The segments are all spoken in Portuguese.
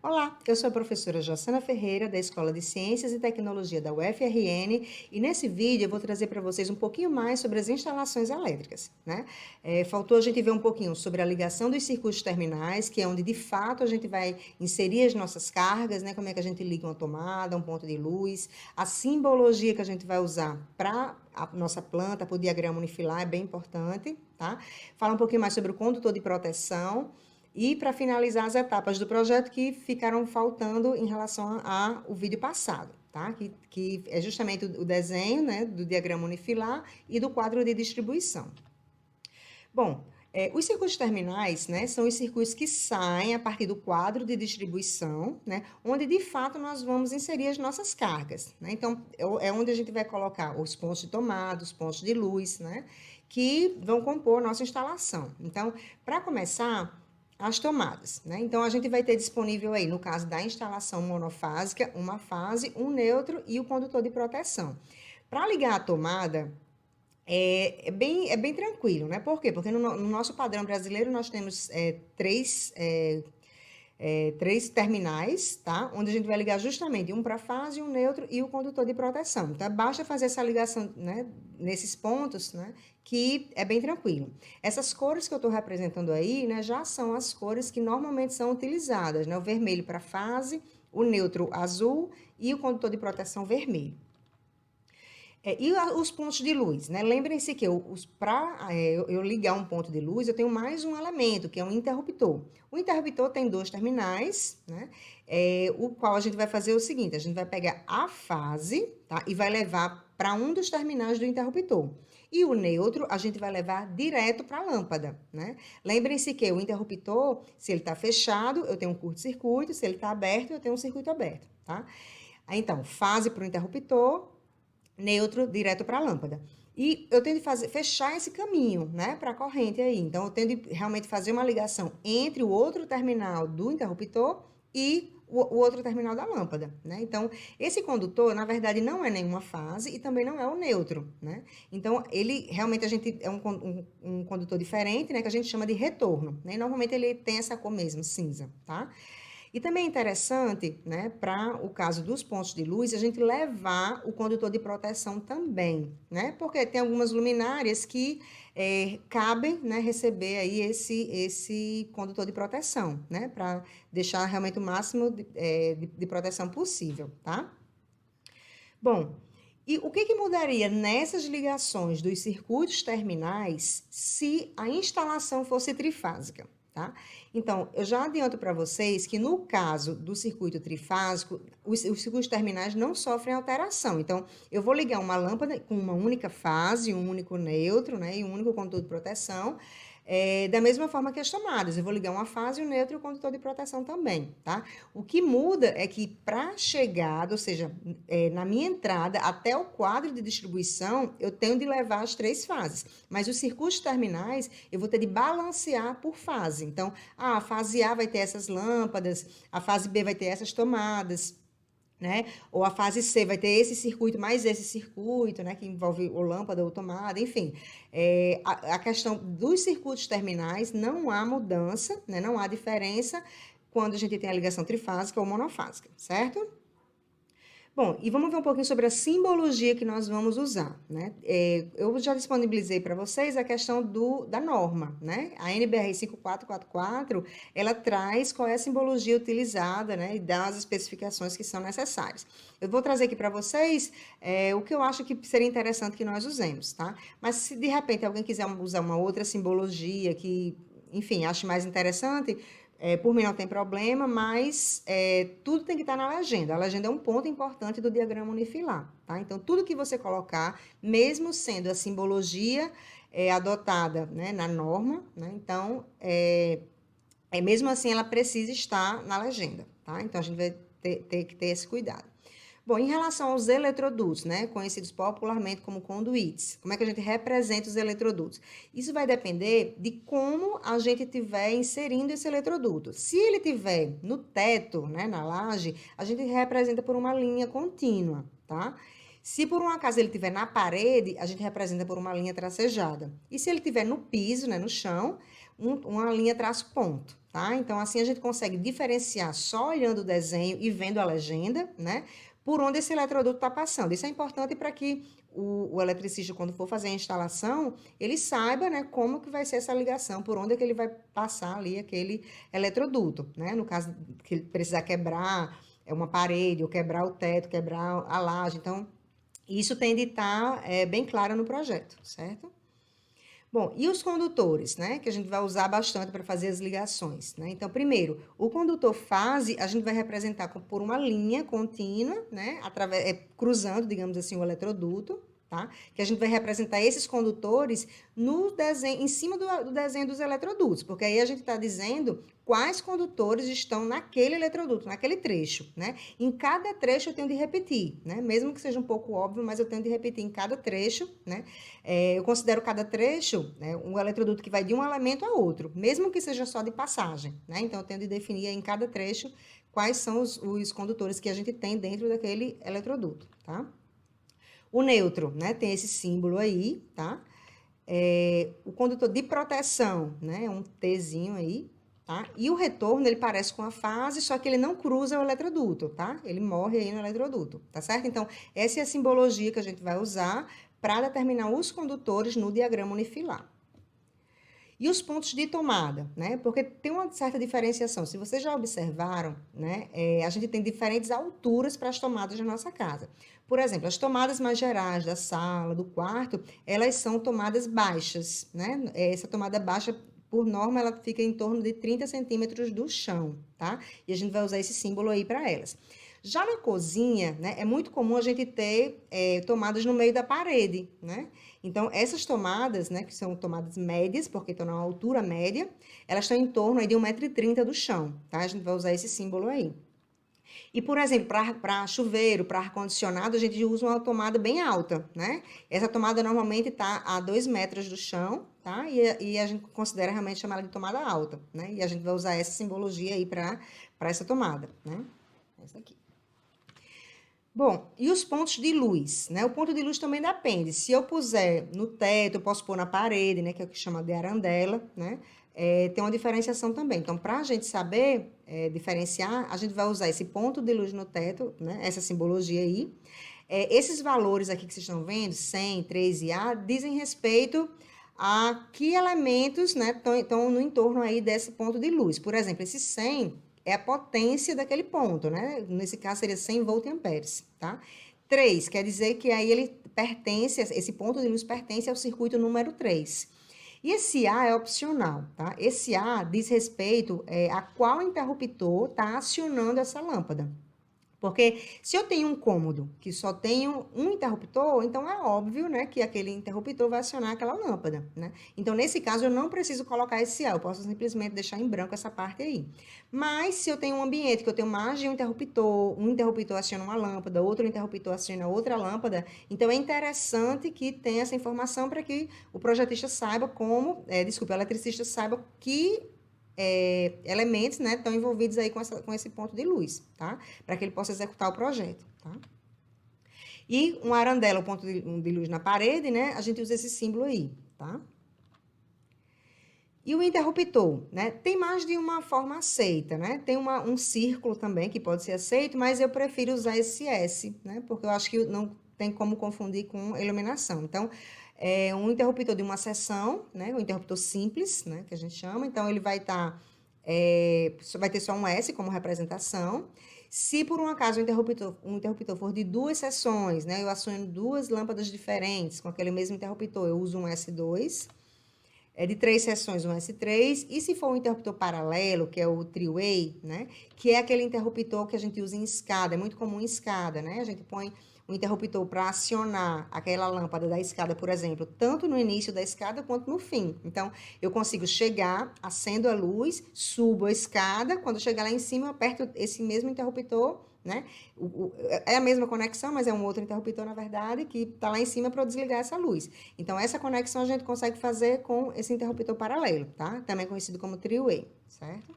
Olá, eu sou a professora Jossana Ferreira, da Escola de Ciências e Tecnologia da UFRN, e nesse vídeo eu vou trazer para vocês um pouquinho mais sobre as instalações elétricas, né? Faltou a gente ver um pouquinho sobre a ligação dos circuitos terminais, que é onde de fato a gente vai inserir as nossas cargas, né? Como é que a gente liga uma tomada, um ponto de luz, a simbologia que a gente vai usar para a nossa planta, para o diagrama unifilar, é bem importante, tá? Fala um pouquinho mais sobre o condutor de proteção. E para finalizar as etapas do projeto que ficaram faltando em relação ao vídeo passado, tá? Que é justamente o desenho, né, do diagrama unifilar e do quadro de distribuição. Bom, os circuitos terminais, né, são os circuitos que saem a partir do quadro de distribuição, né, onde de fato nós vamos inserir as nossas cargas, né? Então, é onde a gente vai colocar os pontos de tomada, os pontos de luz, né, que vão compor a nossa instalação. Então, para começar, as tomadas, né? Então, a gente vai ter disponível aí, no caso da instalação monofásica, uma fase, um neutro e o condutor de proteção. Para ligar a tomada, é bem tranquilo, né? Por quê? Porque no nosso padrão brasileiro nós temos três terminais, tá? Onde a gente vai ligar justamente um para fase, um neutro e o condutor de proteção. Então, basta fazer essa ligação, né, nesses pontos, né, que é bem tranquilo. Essas cores que eu estou representando aí, né, já são as cores que normalmente são utilizadas, né? O vermelho para fase, o neutro azul e o condutor de proteção vermelho. Os pontos de luz, né? Lembrem-se que para eu ligar um ponto de luz, eu tenho mais um elemento, que é um interruptor. O interruptor tem dois terminais, né? O qual a gente vai fazer o seguinte, a gente vai pegar a fase, tá? E vai levar para um dos terminais do interruptor. E o neutro, a gente vai levar direto para a lâmpada, né? Lembrem-se que o interruptor, se ele está fechado, eu tenho um curto-circuito, se ele está aberto, eu tenho um circuito aberto, tá? Então, fase para o interruptor, neutro direto para a lâmpada. E eu tenho de fechar esse caminho, né, para a corrente aí. Então, eu tenho de realmente fazer uma ligação entre o outro terminal do interruptor e o outro terminal da lâmpada, né? Então, esse condutor, na verdade, não é nenhuma fase e também não é o neutro, né? Então, ele realmente é um condutor diferente, né, que a gente chama de retorno, né? E normalmente ele tem essa cor mesmo, cinza, tá? E também é interessante, né, para o caso dos pontos de luz, a gente levar o condutor de proteção também, né? Porque tem algumas luminárias que cabem, né, receber aí esse condutor de proteção, né? Para deixar realmente o máximo de proteção possível, tá? Bom, e o que mudaria nessas ligações dos circuitos terminais se a instalação fosse trifásica? Tá? Então, eu já adianto para vocês que no caso do circuito trifásico, os circuitos terminais não sofrem alteração. Então, eu vou ligar uma lâmpada com uma única fase, um único neutro, né, e um único condutor de proteção, da mesma forma que as tomadas. Eu vou ligar uma fase, um neutro e o condutor de proteção também, tá? O que muda é que para chegada, ou seja, na minha entrada até o quadro de distribuição, eu tenho de levar as três fases. Mas os circuitos terminais, eu vou ter de balancear por fase. Então, a fase A vai ter essas lâmpadas, a fase B vai ter essas tomadas, né? Ou a fase C vai ter esse circuito mais esse circuito, né? Que envolve ou lâmpada ou tomada, enfim. A questão dos circuitos terminais não há mudança, né? Não há diferença quando a gente tem a ligação trifásica ou monofásica, certo? Bom, e vamos ver um pouquinho sobre a simbologia que nós vamos usar, né? Eu já disponibilizei para vocês a questão da norma, né? A NBR 5444, ela traz qual é a simbologia utilizada, né? E dá as especificações que são necessárias. Eu vou trazer aqui para vocês o que eu acho que seria interessante que nós usemos, tá? Mas se de repente alguém quiser usar uma outra simbologia que, enfim, ache mais interessante, por mim não tem problema, mas tudo tem que estar na legenda. A legenda é um ponto importante do diagrama unifilar, tá? Então, tudo que você colocar, mesmo sendo a simbologia adotada, né, na norma, né, então, mesmo assim, ela precisa estar na legenda, tá? Então, a gente vai ter que ter esse cuidado. Bom, em relação aos eletrodutos, né, conhecidos popularmente como conduítes, como é que a gente representa os eletrodutos? Isso vai depender de como a gente estiver inserindo esse eletroduto. Se ele estiver no teto, né, na laje, a gente representa por uma linha contínua, tá? Se por um acaso ele estiver na parede, a gente representa por uma linha tracejada. E se ele estiver no piso, né, no chão, uma linha traço ponto. tá? Então, assim a gente consegue diferenciar só olhando o desenho e vendo a legenda, né? Por onde esse eletroduto está passando. Isso é importante para que o eletricista, quando for fazer a instalação, ele saiba, né, como que vai ser essa ligação, por onde é que ele vai passar ali aquele eletroduto, né? No caso que ele precisar quebrar uma parede, ou quebrar o teto, quebrar a laje. Então, isso tem de estar bem claro no projeto, certo? Bom, e os condutores, né? Que a gente vai usar bastante para fazer as ligações, né? Então, primeiro, o condutor fase, a gente vai representar por uma linha contínua, né? Cruzando, digamos assim, o eletroduto, tá? Que a gente vai representar esses condutores no desenho, em cima do desenho dos eletrodutos, porque aí a gente está dizendo quais condutores estão naquele eletroduto, naquele trecho, né? Em cada trecho eu tenho de repetir, né? Mesmo que seja um pouco óbvio, mas eu tenho de repetir em cada trecho, né? Eu considero cada trecho, né, um eletroduto que vai de um elemento a outro, mesmo que seja só de passagem, né? Então eu tenho de definir em cada trecho quais são os condutores que a gente tem dentro daquele eletroduto, tá? O neutro, né, tem esse símbolo aí, tá? O condutor de proteção, né, um Tzinho aí, tá? E o retorno, ele parece com a fase, só que ele não cruza o eletroduto, tá? Ele morre aí no eletroduto, tá certo? Então, essa é a simbologia que a gente vai usar para determinar os condutores no diagrama unifilar. E os pontos de tomada, né? Porque tem uma certa diferenciação. Se vocês já observaram, né? A gente tem diferentes alturas para as tomadas da nossa casa. Por exemplo, as tomadas mais gerais da sala, do quarto, elas são tomadas baixas, né? Essa tomada baixa, por norma, ela fica em torno de 30 centímetros do chão, tá? E a gente vai usar esse símbolo aí para elas. Já na cozinha, né, é muito comum a gente ter tomadas no meio da parede, né? Então, essas tomadas, né, que são tomadas médias, porque estão na altura média, elas estão em torno aí de 1,30 m do chão, tá? A gente vai usar esse símbolo aí. E, por exemplo, para chuveiro, para ar-condicionado, a gente usa uma tomada bem alta, né? Essa tomada normalmente está a 2 metros do chão, tá? E a gente considera realmente chamar ela de tomada alta, né? E a gente vai usar essa simbologia aí para essa tomada, né? Essa aqui. Bom, e os pontos de luz, né? O ponto de luz também depende. Se eu puser no teto, eu posso pôr na parede, né? Que é o que chama de arandela, né? Tem uma diferenciação também. Então, para a gente saber diferenciar, a gente vai usar esse ponto de luz no teto, né? Essa simbologia aí. Esses valores aqui que vocês estão vendo, 100, 3 e A, dizem respeito a que elementos, né, estão no entorno aí desse ponto de luz. Por exemplo, esse 100 é a potência daquele ponto, né? Nesse caso seria 100 voltamperes, tá? 3 quer dizer que aí ele pertence, esse ponto de luz pertence ao circuito número 3. E esse A é opcional, tá? Esse A diz respeito a qual interruptor está acionando essa lâmpada. Porque se eu tenho um cômodo que só tenho um interruptor, então é óbvio, né, que aquele interruptor vai acionar aquela lâmpada, né? Então, nesse caso, eu não preciso colocar esse A, eu posso simplesmente deixar em branco essa parte aí. Mas, se eu tenho um ambiente que eu tenho mais de um interruptor aciona uma lâmpada, outro interruptor aciona outra lâmpada, então é interessante que tenha essa informação para que o projetista saiba como, o eletricista saiba que elementos, né, estão envolvidos aí com esse ponto de luz, tá? Para que ele possa executar o projeto, tá? E um arandela, o ponto de luz na parede, né? A gente usa esse símbolo aí, tá? E o interruptor, né? Tem mais de uma forma aceita, né? Tem um círculo também que pode ser aceito, mas eu prefiro usar esse S, né? Porque eu acho que não tem como confundir com iluminação. Então, um interruptor de uma seção, né? Um interruptor simples, né? Que a gente chama. Então, ele vai estar... vai ter só um S como representação. Se por um acaso um interruptor for de duas seções, né? Eu aciono duas lâmpadas diferentes com aquele mesmo interruptor, eu uso um S2. De 3 seções, um S3, e se for um interruptor paralelo, que é o three-way, né, que é aquele interruptor que a gente usa em escada, é muito comum em escada, né, a gente põe um interruptor para acionar aquela lâmpada da escada, por exemplo, tanto no início da escada quanto no fim. Então, eu consigo chegar, acendo a luz, subo a escada, quando chegar lá em cima, eu aperto esse mesmo interruptor, né? É a mesma conexão, mas é um outro interruptor, na verdade, que está lá em cima para eu desligar essa luz. Então, essa conexão a gente consegue fazer com esse interruptor paralelo, tá? Também conhecido como three-way, certo?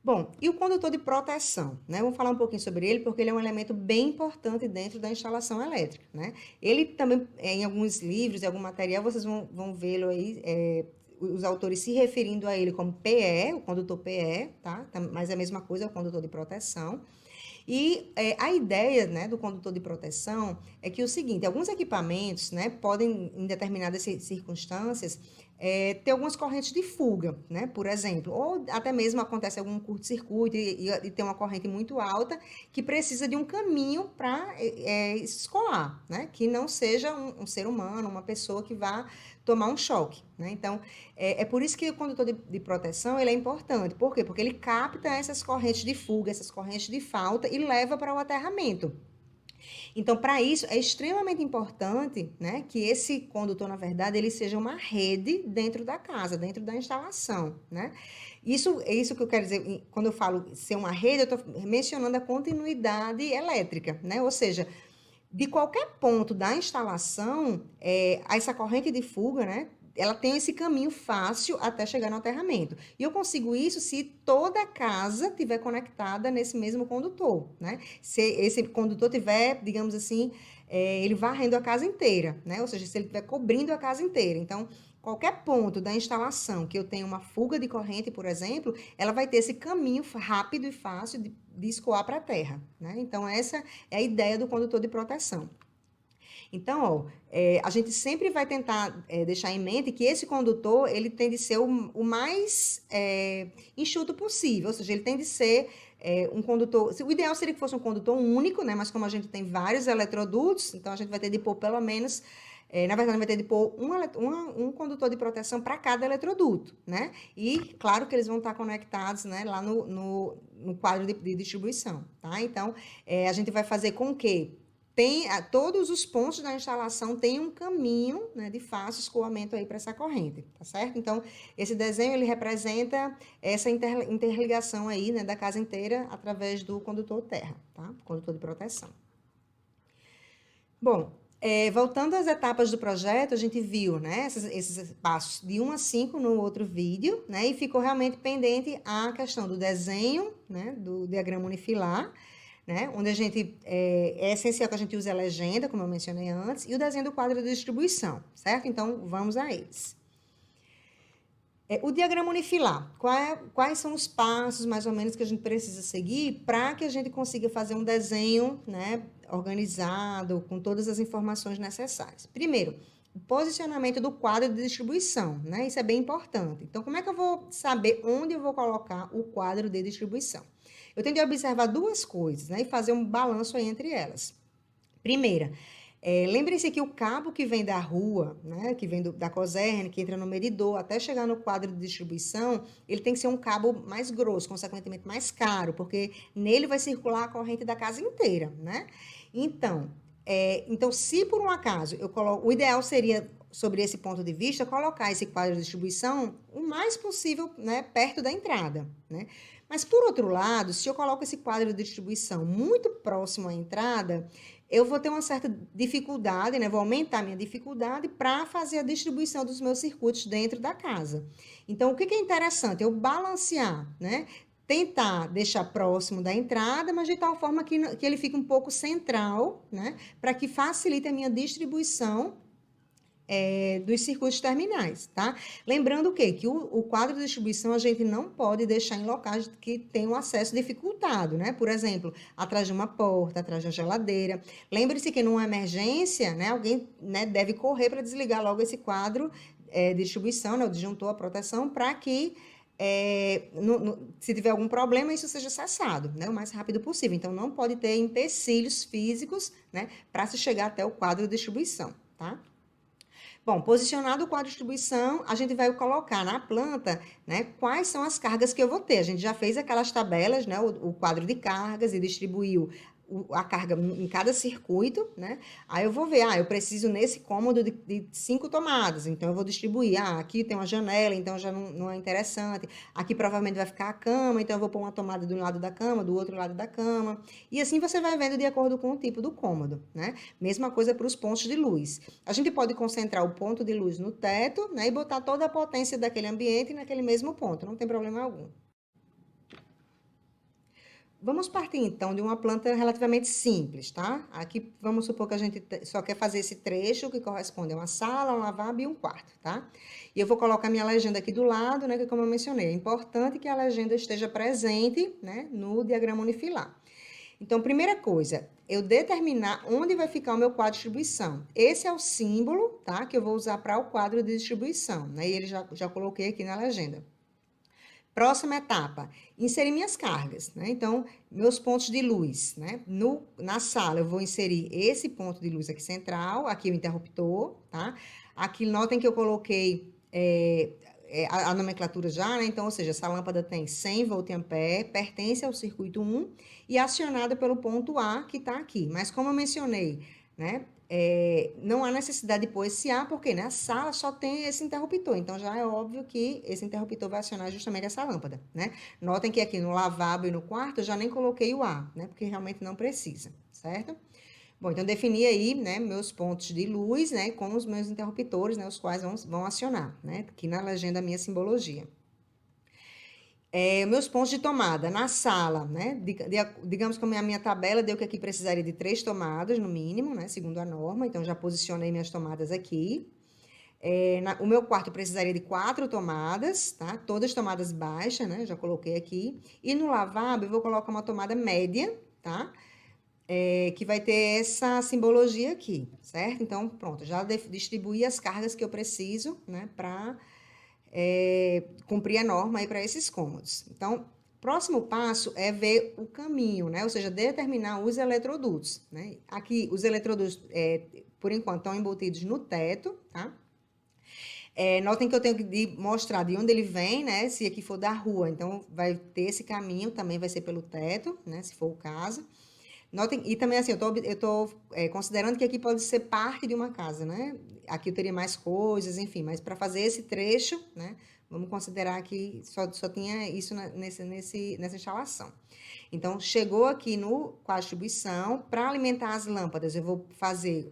Bom, e o condutor de proteção, né? Vamos falar um pouquinho sobre ele, porque ele é um elemento bem importante dentro da instalação elétrica, né? Ele também, em alguns livros, em algum material, vocês vão vê-lo aí, os autores se referindo a ele como PE, o condutor PE, tá? Mas é a mesma coisa, é o condutor de proteção. E a ideia, né, do condutor de proteção é que o seguinte, alguns equipamentos, né, podem, em determinadas circunstâncias, ter algumas correntes de fuga, né, por exemplo, ou até mesmo acontece algum curto-circuito e tem uma corrente muito alta que precisa de um caminho para escoar, né, que não seja um ser humano, uma pessoa que vá tomar um choque, né? Então, é por isso que o condutor de proteção ele é importante. Por quê? Porque ele capta essas correntes de fuga, essas correntes de falta e leva para o aterramento. Então, para isso, é extremamente importante, né, que esse condutor, na verdade, ele seja uma rede dentro da casa, dentro da instalação, né? Isso é isso que eu quero dizer, quando eu falo ser uma rede, eu estou mencionando a continuidade elétrica, né? Ou seja, de qualquer ponto da instalação, essa corrente de fuga, né? Ela tem esse caminho fácil até chegar no aterramento. E eu consigo isso se toda a casa estiver conectada nesse mesmo condutor, né? Se esse condutor tiver, digamos assim, ele varrendo a casa inteira, né? Ou seja, se ele estiver cobrindo a casa inteira. Então, qualquer ponto da instalação que eu tenha uma fuga de corrente, por exemplo, ela vai ter esse caminho rápido e fácil de escoar para a terra, né? Então, essa é a ideia do condutor de proteção. Então, ó, a gente sempre vai tentar deixar em mente que esse condutor, ele tem de ser o mais enxuto possível, ou seja, ele tem de ser um condutor... O ideal seria que fosse um condutor único, né? Mas como a gente tem vários eletrodutos, então a gente vai ter de pôr pelo menos... na verdade, vai ter de pôr um condutor de proteção para cada eletroduto, né? E, claro que eles vão estar conectados, né, lá no quadro de distribuição, tá? Então, a gente vai fazer com que todos os pontos da instalação têm um caminho, né, de fácil escoamento aí para essa corrente, tá certo? Então, esse desenho, ele representa essa interligação aí, né, da casa inteira através do condutor terra, tá? Condutor de proteção. Bom, voltando às etapas do projeto, a gente viu, né, esses passos de 1 a 5 no outro vídeo, né, e ficou realmente pendente a questão do desenho, né, do diagrama unifilar, né, onde a gente, é essencial que a gente use a legenda, como eu mencionei antes, e o desenho do quadro de distribuição, certo? Então, vamos a eles. O diagrama unifilar, quais são os passos, mais ou menos, que a gente precisa seguir para que a gente consiga fazer um desenho, né, organizado, com todas as informações necessárias? Primeiro, o posicionamento do quadro de distribuição, né? Isso é bem importante. Então, como é que eu vou saber onde eu vou colocar o quadro de distribuição? Eu tenho de observar duas coisas, né, e fazer um balanço aí entre elas. Primeira, lembre-se que o cabo que vem da rua, né, que vem da Cosern, que entra no medidor, até chegar no quadro de distribuição, ele tem que ser um cabo mais grosso, consequentemente mais caro, porque nele vai circular a corrente da casa inteira, né? Então, se por um acaso eu coloco, o ideal seria, sobre esse ponto de vista, colocar esse quadro de distribuição o mais possível, né, perto da entrada, né? Mas, por outro lado, se eu coloco esse quadro de distribuição muito próximo à entrada, eu vou ter uma certa dificuldade, né? Vou aumentar a minha dificuldade para fazer a distribuição dos meus circuitos dentro da casa. Então, o que é interessante? Eu balancear, né? Tentar deixar próximo da entrada, mas de tal forma que ele fique um pouco central, né? Para que facilite a minha distribuição dos circuitos terminais, tá? Lembrando o quê? Que o quadro de distribuição a gente não pode deixar em locais que tenham acesso dificultado, né? Por exemplo, atrás de uma porta, atrás da geladeira. Lembre-se que numa emergência, né, alguém, né, deve correr para desligar logo esse quadro de distribuição, né, o disjuntor, a proteção, para que se tiver algum problema, isso seja cessado, né, o mais rápido possível. Então, não pode ter empecilhos físicos, né, para se chegar até o quadro de distribuição, tá? Bom, posicionado o quadro de distribuição, a gente vai colocar na planta, né, quais são as cargas que eu vou ter. A gente já fez aquelas tabelas, né, o quadro de cargas e distribuiu a carga em cada circuito, né? Aí eu vou ver, eu preciso nesse cômodo de 5 tomadas, então eu vou distribuir. Aqui tem uma janela, então já não é interessante. Aqui provavelmente vai ficar a cama, então eu vou pôr uma tomada de um lado da cama, do outro lado da cama. E assim você vai vendo de acordo com o tipo do cômodo, né? Mesma coisa para os pontos de luz. A gente pode concentrar o ponto de luz no teto, né? E botar toda a potência daquele ambiente naquele mesmo ponto, não tem problema algum. Vamos partir, então, de uma planta relativamente simples, tá? Aqui, vamos supor que a gente só quer fazer esse trecho que corresponde a uma sala, um lavabo e um quarto, tá? E eu vou colocar minha legenda aqui do lado, né? Que como eu mencionei, é importante que a legenda esteja presente, né? No diagrama unifilar. Então, primeira coisa, eu determinar onde vai ficar o meu quadro de distribuição. Esse é o símbolo, tá? Que eu vou usar para o quadro de distribuição, né? E ele já coloquei aqui na legenda. Próxima etapa, inserir minhas cargas, né? Então, meus pontos de luz, né? Na sala, eu vou inserir esse ponto de luz aqui central, aqui o interruptor, tá? Aqui, notem que eu coloquei a nomenclatura já, né? Então, ou seja, essa lâmpada tem 100 volt-ampere, pertence ao circuito 1 e acionada pelo ponto A, que está aqui. Mas, como eu mencionei, né? Não há necessidade de pôr esse A, porque na sala só tem esse interruptor, então já é óbvio que esse interruptor vai acionar justamente essa lâmpada, né? Notem que aqui no lavabo e no quarto eu já nem coloquei o A, né? Porque realmente não precisa, certo? Bom, então defini aí, né, meus pontos de luz, né, com os meus interruptores, né, os quais vão acionar, né? Aqui na legenda a minha simbologia. Meus pontos de tomada na sala, né? Digamos que a minha tabela deu que aqui precisaria de 3 tomadas, no mínimo, né? Segundo a norma, então já posicionei minhas tomadas aqui. O meu quarto precisaria de 4 tomadas, tá? Todas tomadas baixas, né? Já coloquei aqui. E no lavabo eu vou colocar uma tomada média, tá? Que vai ter essa simbologia aqui, certo? Então, pronto, já distribuí as cargas que eu preciso, né? Para cumprir a norma aí para esses cômodos. Então, próximo passo é ver o caminho, né? Ou seja, determinar os eletrodutos, né? Aqui, os eletrodutos, por enquanto, estão embutidos no teto, tá? Notem que eu tenho que mostrar de onde ele vem, né? Se aqui for da rua, então vai ter esse caminho, também vai ser pelo teto, né? Se for o caso. Notem, e também assim, eu tô considerando que aqui pode ser parte de uma casa, né? Aqui eu teria mais coisas, enfim, mas para fazer esse trecho, né? Vamos considerar que só tinha isso nessa instalação. Então, chegou aqui no quadro de distribuição, para alimentar as lâmpadas, eu vou fazer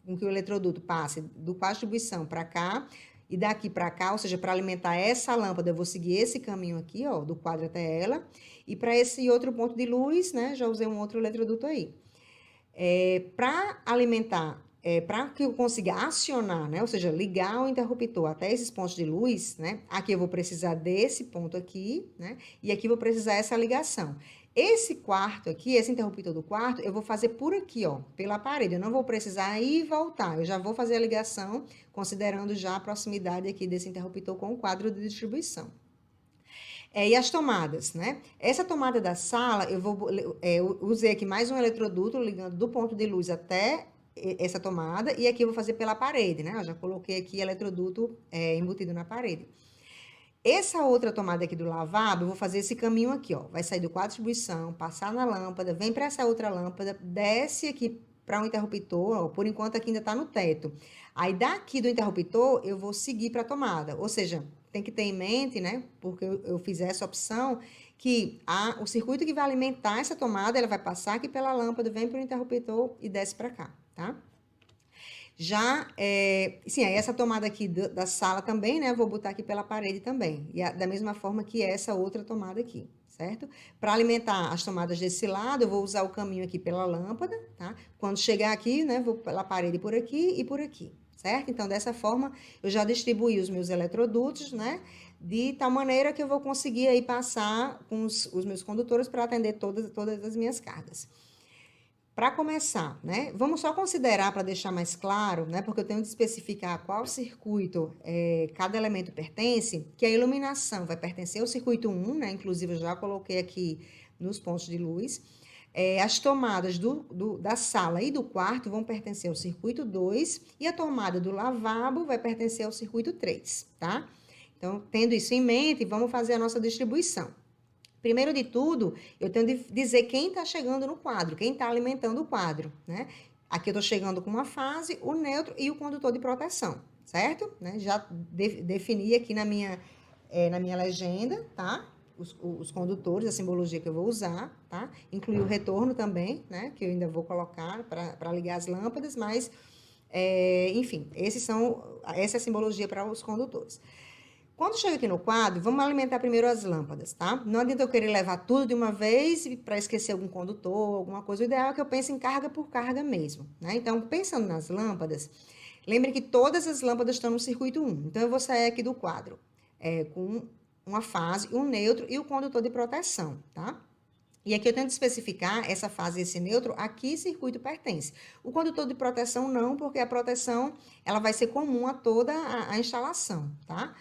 com que o eletroduto passe do quadro de distribuição para cá, e daqui para cá, ou seja, para alimentar essa lâmpada, eu vou seguir esse caminho aqui, ó, do quadro até ela. E para esse outro ponto de luz, né, já usei um outro eletroduto aí. Para alimentar, para que eu consiga acionar, né, ou seja, ligar o interruptor até esses pontos de luz, né, aqui eu vou precisar desse ponto aqui, né, e aqui eu vou precisar essa ligação. Esse quarto aqui, esse interruptor do quarto, eu vou fazer por aqui, ó, pela parede. Eu não vou precisar ir e voltar. Eu já vou fazer a ligação, considerando já a proximidade aqui desse interruptor com o quadro de distribuição. E as tomadas, né? Essa tomada da sala, eu usei aqui mais um eletroduto ligando do ponto de luz até essa tomada, e aqui eu vou fazer pela parede, né? Eu já coloquei aqui eletroduto embutido na parede. Essa outra tomada aqui do lavabo, eu vou fazer esse caminho aqui, ó. Vai sair do quadro de distribuição, passar na lâmpada, vem para essa outra lâmpada, desce aqui para um interruptor, ó, por enquanto aqui ainda está no teto. Aí daqui do interruptor, eu vou seguir para a tomada. Ou seja, tem que ter em mente, né? Porque eu fiz essa opção, que o circuito que vai alimentar essa tomada, ela vai passar aqui pela lâmpada, vem para o interruptor e desce para cá, tá? Já, sim, aí essa tomada aqui da sala também, né? Eu vou botar aqui pela parede também. E da mesma forma que essa outra tomada aqui, certo? Para alimentar as tomadas desse lado, eu vou usar o caminho aqui pela lâmpada, tá? Quando chegar aqui, né? Vou pela parede por aqui e por aqui, certo? Então, dessa forma, eu já distribuí os meus eletrodutos, né? De tal maneira que eu vou conseguir aí passar com os meus condutores para atender todas as minhas cargas. Para começar, né? Vamos só considerar para deixar mais claro, né? Porque eu tenho de especificar a qual circuito cada elemento pertence, que a iluminação vai pertencer ao circuito 1, né? Inclusive, eu já coloquei aqui nos pontos de luz. As tomadas da sala e do quarto vão pertencer ao circuito 2 e a tomada do lavabo vai pertencer ao circuito 3, tá? Então, tendo isso em mente, vamos fazer a nossa distribuição. Primeiro de tudo, eu tenho de dizer quem está chegando no quadro, quem está alimentando o quadro, né? Aqui eu estou chegando com uma fase, o neutro e o condutor de proteção, certo? Né? Já defini aqui na minha legenda, tá? Os condutores, a simbologia que eu vou usar, tá? Inclui o retorno também, né? Que eu ainda vou colocar para ligar as lâmpadas, mas, enfim, essa é a simbologia para os condutores. Quando chega aqui no quadro, vamos alimentar primeiro as lâmpadas, tá? Não adianta eu querer levar tudo de uma vez para esquecer algum condutor, alguma coisa. O ideal é que eu pense em carga por carga mesmo, né? Então, pensando nas lâmpadas, lembre que todas as lâmpadas estão no circuito 1. Então, eu vou sair aqui do quadro com uma fase, um neutro e o condutor de proteção, tá? E aqui eu tenho que especificar essa fase e esse neutro a que circuito pertence. O condutor de proteção não, porque a proteção ela vai ser comum a toda a instalação, tá?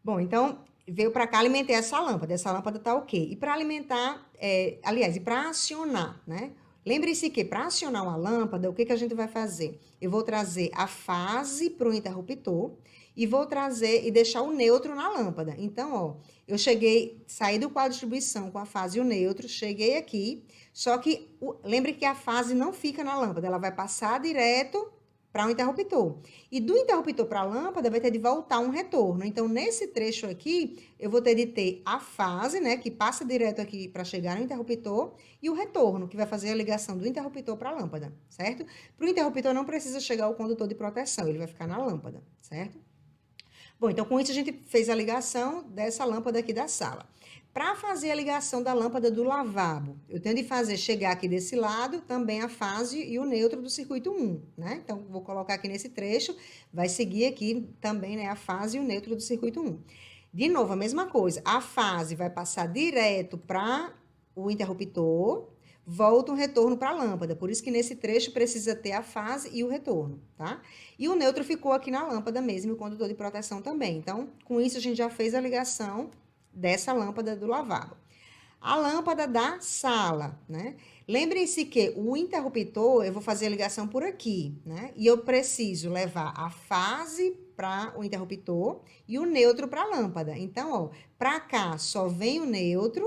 Bom, então, veio para cá, alimentei essa lâmpada tá ok. E para alimentar, aliás, e para acionar, né? Lembre-se que para acionar uma lâmpada, o que a gente vai fazer? Eu vou trazer a fase para o interruptor e vou trazer e deixar o neutro na lâmpada. Então, ó, eu saí do quadro de distribuição com a fase e o neutro, cheguei aqui, só que lembre que a fase não fica na lâmpada, ela vai passar direto para um interruptor. E do interruptor para a lâmpada vai ter de voltar um retorno. Então, nesse trecho aqui, eu vou ter de ter a fase, né, que passa direto aqui para chegar no interruptor, e o retorno, que vai fazer a ligação do interruptor para a lâmpada, certo? Para o interruptor não precisa chegar o condutor de proteção, ele vai ficar na lâmpada, certo? Bom, então com isso a gente fez a ligação dessa lâmpada aqui da sala. Para fazer a ligação da lâmpada do lavabo, eu tenho de fazer chegar aqui desse lado também a fase e o neutro do circuito 1, né? Então, vou colocar aqui nesse trecho, vai seguir aqui também, né, a fase e o neutro do circuito 1. De novo, a mesma coisa, a fase vai passar direto para o interruptor, volta um retorno para a lâmpada, por isso que nesse trecho precisa ter a fase e o retorno, tá? E o neutro ficou aqui na lâmpada mesmo, e o condutor de proteção também. Então, com isso a gente já fez a ligação dessa lâmpada do lavabo. A lâmpada da sala, né? Lembrem-se que o interruptor, eu vou fazer a ligação por aqui, né? E eu preciso levar a fase para o interruptor e o neutro para a lâmpada. Então, ó, para cá só vem o neutro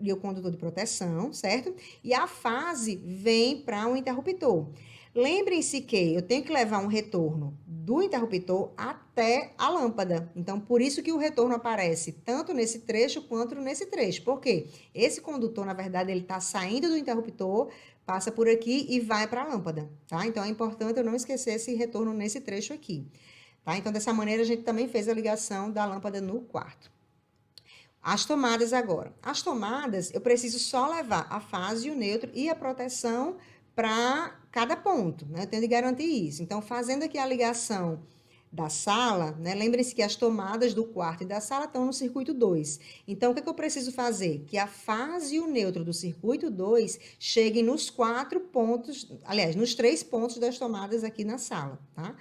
e o condutor de proteção, certo? E a fase vem para o interruptor. Lembrem-se que eu tenho que levar um retorno do interruptor até a lâmpada. Então, por isso que o retorno aparece tanto nesse trecho quanto nesse trecho. Por quê? Esse condutor, na verdade, ele está saindo do interruptor, passa por aqui e vai para a lâmpada, tá? Então, é importante eu não esquecer esse retorno nesse trecho aqui, tá? Então, dessa maneira, a gente também fez a ligação da lâmpada no quarto. As tomadas agora. As tomadas, eu preciso só levar a fase e o neutro e a proteção para cada ponto, né? Eu tenho de garantir isso. Então, fazendo aqui a ligação da sala, né? Lembrem-se que as tomadas do quarto e da sala estão no circuito 2. Então, o que eu preciso fazer? Que a fase e o neutro do circuito 2 cheguem nos 4 pontos, aliás, nos 3 pontos das tomadas aqui na sala, tá?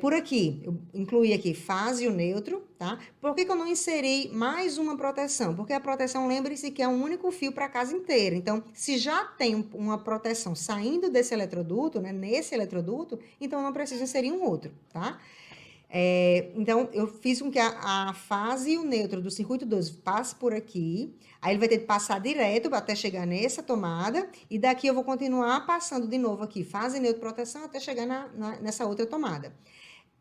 Por aqui, eu incluí aqui fase e o neutro, tá? Por que eu não inseri mais uma proteção? Porque a proteção, lembre-se que é um único fio para a casa inteira. Então, se já tem uma proteção saindo desse eletroduto, né, nesse eletroduto, então eu não preciso inserir um outro, tá? Então, eu fiz com que a fase e o neutro do circuito 12 passe por aqui, aí ele vai ter que passar direto até chegar nessa tomada, e daqui eu vou continuar passando de novo aqui, fase e neutro proteção, até chegar nessa outra tomada.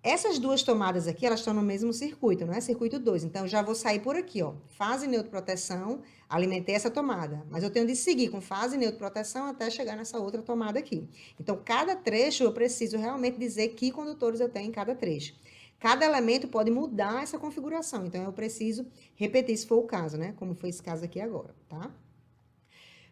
Essas duas tomadas aqui, elas estão no mesmo circuito, não é? Circuito 2. Então, eu já vou sair por aqui, ó. Fase neutro proteção, alimentei essa tomada. Mas eu tenho de seguir com fase neutro proteção até chegar nessa outra tomada aqui. Então, cada trecho eu preciso realmente dizer que condutores eu tenho em cada trecho. Cada elemento pode mudar essa configuração, então eu preciso repetir se for o caso, né? Como foi esse caso aqui agora, tá?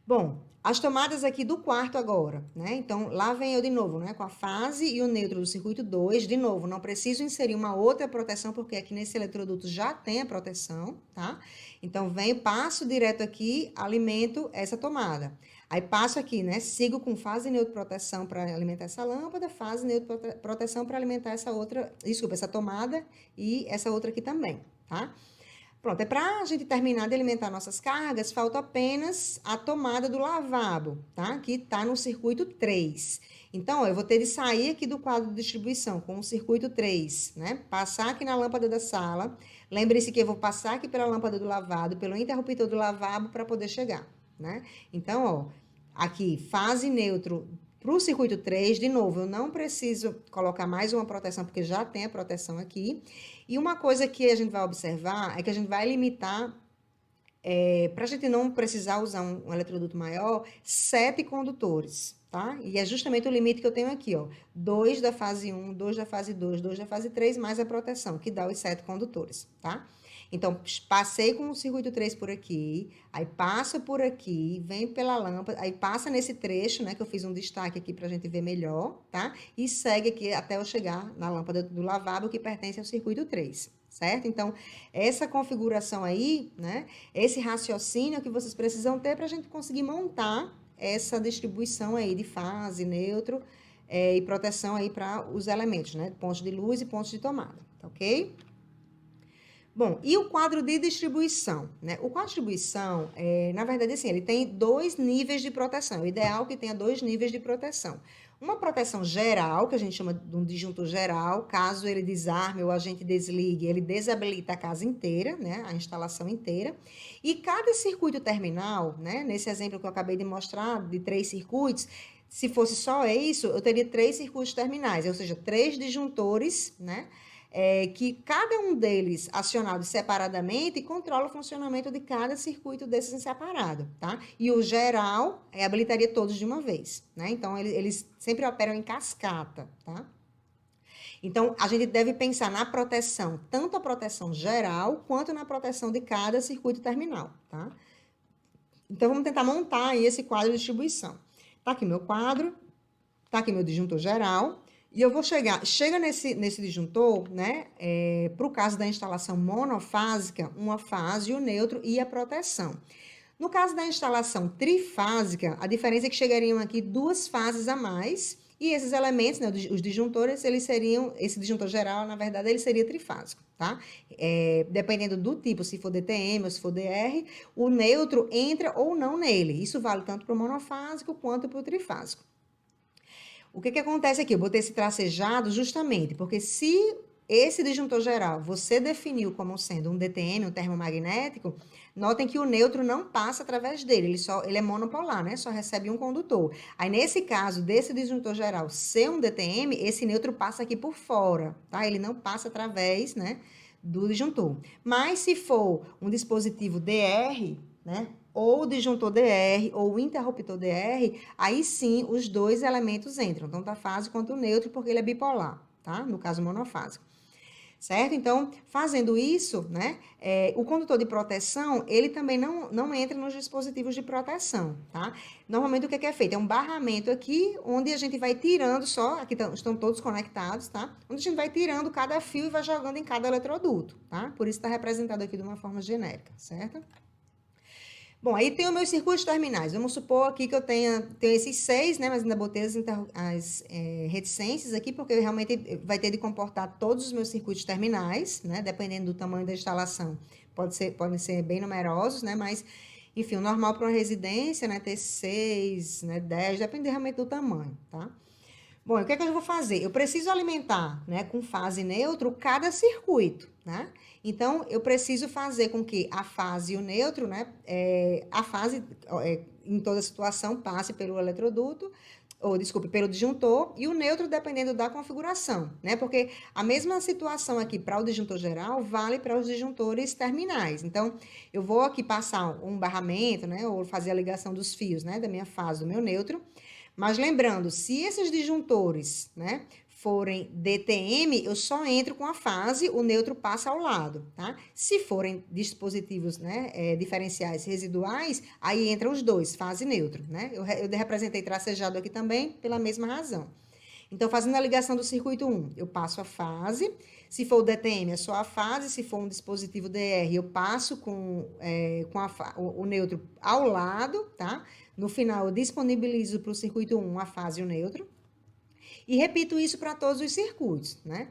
Bom, as tomadas aqui do quarto agora, né? Então, lá vem eu de novo, né? Com a fase e o neutro do circuito 2. De novo, não preciso inserir uma outra proteção, porque aqui nesse eletroduto já tem a proteção, tá? Então, venho, passo direto aqui, alimento essa tomada. Aí, passo aqui, né? Sigo com fase e neutro proteção para alimentar essa lâmpada, fase e neutro proteção para alimentar essa outra, desculpa, essa tomada e essa outra aqui também, tá? Pronto, para a gente terminar de alimentar nossas cargas, falta apenas a tomada do lavabo, tá? Que está no circuito 3. Então, ó, eu vou ter de sair aqui do quadro de distribuição com o circuito 3, né? Passar aqui na lâmpada da sala. Lembre-se que eu vou passar aqui pela lâmpada do lavado, pelo interruptor do lavabo para poder chegar, né? Então, ó, aqui, fase neutro para o circuito 3, de novo, eu não preciso colocar mais uma proteção, porque já tem a proteção aqui. E uma coisa que a gente vai observar é que a gente vai limitar para a gente não precisar usar um eletroduto maior, 7 condutores, tá? E é justamente o limite que eu tenho aqui, ó. 2 da fase 1, 2 da fase 2, 2 da fase 3, mais a proteção, que dá os 7 condutores, tá? Então, passei com o circuito 3 por aqui, aí passa por aqui, vem pela lâmpada, aí passa nesse trecho, né, que eu fiz um destaque aqui para a gente ver melhor, tá? E segue aqui até eu chegar na lâmpada do lavabo, que pertence ao circuito 3, certo? Então, essa configuração aí, né, esse raciocínio que vocês precisam ter para a gente conseguir montar essa distribuição aí de fase, neutro, e proteção aí para os elementos, né? Pontos de luz e pontos de tomada, tá ok? Bom, e o quadro de distribuição, né? O quadro de distribuição, na verdade, assim, ele tem 2 níveis de proteção. O ideal é que tenha 2 níveis de proteção. Uma proteção geral, que a gente chama de um disjuntor geral, caso ele desarme ou a gente desligue, ele desabilita a casa inteira, né? A instalação inteira. E cada circuito terminal, né? Nesse exemplo que eu acabei de mostrar, de 3 circuitos, se fosse só isso, eu teria 3 circuitos terminais, ou seja, 3 disjuntores, né? Que cada um deles, acionado separadamente, controla o funcionamento de cada circuito desses em separado, tá? E o geral habilitaria todos de uma vez, né? Então, eles sempre operam em cascata, tá? Então, a gente deve pensar na proteção, tanto a proteção geral, quanto na proteção de cada circuito terminal, tá? Então, vamos tentar montar aí esse quadro de distribuição. Tá aqui meu quadro, tá aqui meu disjuntor geral, e eu vou chega nesse disjuntor, né, para o caso da instalação monofásica, uma fase, o neutro e a proteção. No caso da instalação trifásica, a diferença é que chegariam aqui 2 fases a mais, e esses elementos, né, os disjuntores, eles seriam, esse disjuntor geral, na verdade, ele seria trifásico, tá? Dependendo do tipo, se for DTM ou se for DR, o neutro entra ou não nele. Isso vale tanto para o monofásico quanto para o trifásico. O que acontece aqui? Eu botei esse tracejado justamente porque se esse disjuntor geral você definiu como sendo um DTM, um termomagnético, notem que o neutro não passa através dele, ele é monopolar, né? Só recebe um condutor. Aí, nesse caso desse disjuntor geral ser um DTM, esse neutro passa aqui por fora, tá? Ele não passa através, né, do disjuntor. Mas se for um dispositivo DR, né, ou o disjuntor DR, ou o interruptor DR, aí sim os 2 elementos entram, tanto a fase quanto o neutro, porque ele é bipolar, tá? No caso monofásico. Certo? Então, fazendo isso, né, o condutor de proteção, ele também não entra nos dispositivos de proteção, tá? Normalmente, o que é feito? É um barramento aqui, onde a gente vai tirando só, aqui estão todos conectados, tá? Onde a gente vai tirando cada fio e vai jogando em cada eletroduto, tá? Por isso está representado aqui de uma forma genérica, certo? Bom, aí tem os meus circuitos terminais. Vamos supor aqui que eu tenho esses 6, né? Mas ainda botei as reticências aqui, porque realmente vai ter de comportar todos os meus circuitos terminais, né? Dependendo do tamanho da instalação. Podem ser bem numerosos, né? Mas, enfim, o normal para uma residência, né? Ter 6, né? 10, depende realmente do tamanho, tá? Bom, o que é que eu vou fazer? Eu preciso alimentar, né, com fase neutro cada circuito, né? Então, eu preciso fazer com que a fase e o neutro, né, a fase, em toda situação, passe pelo eletroduto, ou, desculpe, pelo disjuntor, e o neutro dependendo da configuração, né? Porque a mesma situação aqui para o disjuntor geral vale para os disjuntores terminais. Então, eu vou aqui passar um barramento, né, ou fazer a ligação dos fios, né, da minha fase, do meu neutro. Mas lembrando, se esses disjuntores, né, forem DTM, eu só entro com a fase, o neutro passa ao lado, tá? Se forem dispositivos, né, diferenciais residuais, aí entram os dois, fase e neutro, né? Eu representei tracejado aqui também pela mesma razão. Então, fazendo a ligação do circuito 1, eu passo a fase. Se for o DTM, é só a fase. Se for um dispositivo DR, eu passo com o neutro ao lado, tá? No final, eu disponibilizo para o circuito 1 a fase e o neutro. E repito isso para todos os circuitos, né?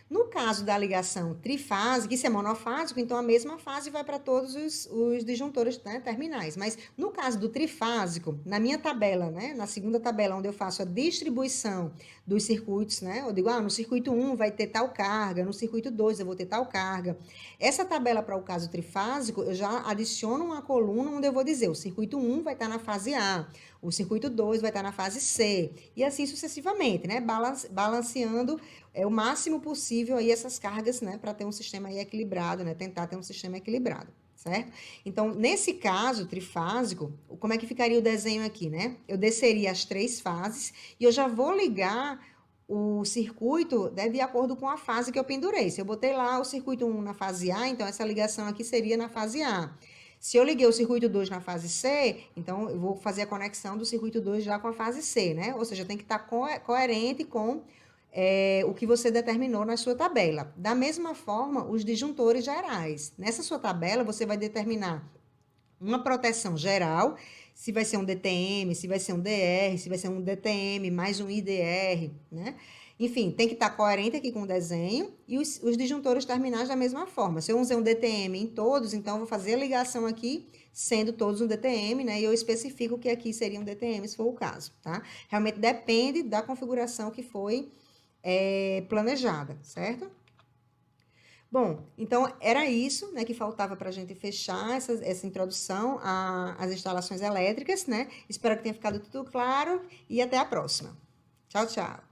No caso da ligação trifásica, isso é monofásico, então a mesma fase vai para todos os disjuntores, né, terminais. Mas no caso do trifásico, na minha tabela, né, na segunda tabela, onde eu faço a distribuição dos circuitos, né, eu digo, no circuito 1 vai ter tal carga, no circuito 2 eu vou ter tal carga. Essa tabela para o caso trifásico, eu já adiciono uma coluna onde eu vou dizer, o circuito 1 vai estar na fase A, o circuito 2 vai estar na fase C, e assim sucessivamente, né, balanceando o máximo possível aí essas cargas, né, para ter um sistema aí equilibrado, né, tentar ter um sistema equilibrado, certo? certo? Então, nesse caso trifásico, como é que ficaria o desenho aqui, né? Eu desceria as 3 fases e eu já vou ligar o circuito, né, de acordo com a fase que eu pendurei. Se eu botei lá o circuito 1 na fase A, então essa ligação aqui seria na fase A. Se eu liguei o circuito 2 na fase C, então eu vou fazer a conexão do circuito 2 já com a fase C, né? Ou seja, tem que estar coerente com o que você determinou na sua tabela. Da mesma forma, os disjuntores gerais. Nessa sua tabela, você vai determinar uma proteção geral, se vai ser um DTM, se vai ser um DR, se vai ser um DTM mais um IDR, né? Enfim, tem que estar coerente aqui com o desenho e os disjuntores terminais da mesma forma. Se eu usei um DTM em todos, então eu vou fazer a ligação aqui, sendo todos um DTM, né? E eu especifico que aqui seria um DTM, se for o caso, tá? Realmente depende da configuração que foi planejada, certo? Bom, então era isso, né, que faltava para a gente fechar essa introdução às instalações elétricas, né? Espero que tenha ficado tudo claro e até a próxima. Tchau, tchau.